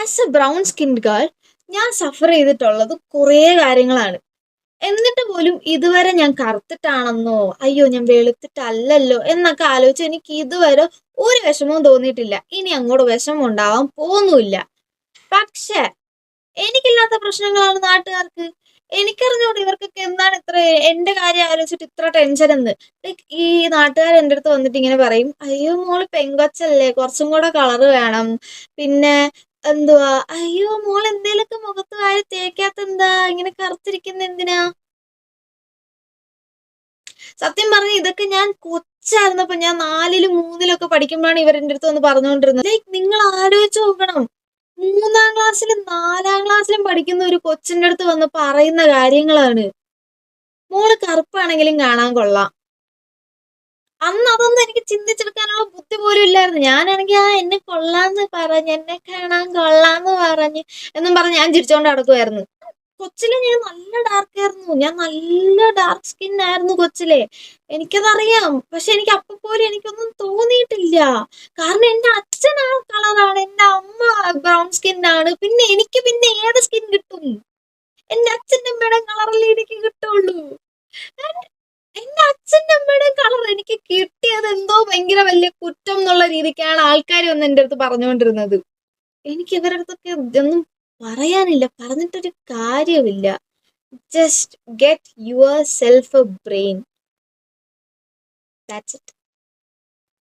As A brown skinned girl ഞാൻ സഫർ ചെയ്തിട്ടുള്ളത് കുറേ കാര്യങ്ങളാണ്. എന്നിട്ട് പോലും ഇതുവരെ ഞാൻ കറുത്തിട്ടാണെന്നോ അയ്യോ ഞാൻ വെളുത്തിട്ടല്ലല്ലോ എന്നൊക്കെ ആലോചിച്ച് എനിക്ക് ഇതുവരെ ഒരു വിഷമവും തോന്നിയിട്ടില്ല. ഇനി അങ്ങോട്ട് വിഷമം ഉണ്ടാവാൻ പോകുന്നുമില്ല. പക്ഷേ എനിക്കില്ലാത്ത പ്രശ്നങ്ങളാണ് നാട്ടുകാർക്ക്. എനിക്കറിഞ്ഞൂടെ ഇവർക്കൊക്കെ എന്താണ് ഇത്ര എന്റെ കാര്യം ആലോചിച്ചിട്ട് ഇത്ര ടെൻഷൻ എന്ന്. ലൈക്ക് ഈ നാട്ടുകാർ എൻ്റെ അടുത്ത് വന്നിട്ട് ഇങ്ങനെ പറയും, അയ്യോ മോള് പെങ്കൊച്ചല്ലേ, കുറച്ചും കൂടെ കളറ് വേണം. പിന്നെ എന്തുവാ, അയ്യോ മോൾ എന്തേലൊക്കെ മുഖത്ത് വാരി തേക്കാത്ത എന്താ, ഇങ്ങനെ കറുത്തിരിക്കുന്ന എന്തിനാ. സത്യം പറഞ്ഞ ഇതൊക്കെ ഞാൻ കൊച്ചായിരുന്നപ്പോ, ഞാൻ 4ലും 3ലൊക്കെ പഠിക്കുമ്പോഴാണ് ഇവരെന്റെ അടുത്ത് വന്ന് പറഞ്ഞുകൊണ്ടിരുന്നത്. ലൈക്ക് നിങ്ങൾ ആലോചിച്ച് നോക്കണം, 3ാം ക്ലാസ്സിലും 4ാം ക്ലാസ്സിലും പഠിക്കുന്ന ഒരു കൊച്ചിന്റെ അടുത്ത് വന്ന് പറയുന്ന കാര്യങ്ങളാണ്. മോള് കറുപ്പാണെങ്കിലും കാണാൻ കൊള്ളാം. അന്ന് അതൊന്നും എനിക്ക് ചിന്തിച്ചെടുക്കാനുള്ള ബുദ്ധി പോലും ഇല്ലായിരുന്നു. ഞാനാണെങ്കിൽ എന്നെ കൊള്ളാന്ന് പറഞ്ഞ്, എന്നെ കാണാൻ കൊള്ളാന്ന് പറഞ്ഞ് എന്നും പറഞ്ഞ് ഞാൻ ചിരിച്ചോണ്ട് നടക്കുമായിരുന്നു. കൊച്ചിലെ ഞാൻ നല്ല ഡാർക്ക് ആയിരുന്നു, ഞാൻ നല്ല ഡാർക്ക് സ്കിൻ ആയിരുന്നു കൊച്ചിലെ. എനിക്കതറിയാം. പക്ഷെ എനിക്ക് അപ്പൊ പോലും എനിക്കൊന്നും തോന്നിയിട്ടില്ല. കാരണം എന്റെ അച്ഛൻ ആ കളറാണ്, എന്റെ അമ്മ ബ്രൗൺ സ്കിൻ ആണ്. പിന്നെ എനിക്ക് പിന്നെ ഏത് സ്കിൻ കിട്ടും? എന്റെ അച്ഛൻ്റെ അമ്മയുടെ കളറല്ലേ എനിക്ക് കിട്ടുള്ളൂ. എന്റെ അച്ഛൻ്റെ അമ്മയുടെ കളർ എനിക്ക് കിട്ടിയത് എന്തോ ഭയങ്കര വലിയ കുറ്റം എന്നുള്ള രീതിക്കാണ് ആൾക്കാർ വന്ന് എൻ്റെ അടുത്ത് പറഞ്ഞുകൊണ്ടിരുന്നത്. എനിക്ക് ഇവരുടെ അടുത്തൊക്കെ ഇതൊന്നും പറയാനില്ല, പറഞ്ഞിട്ടൊരു കാര്യമില്ല. Just get your self A brain, that's it.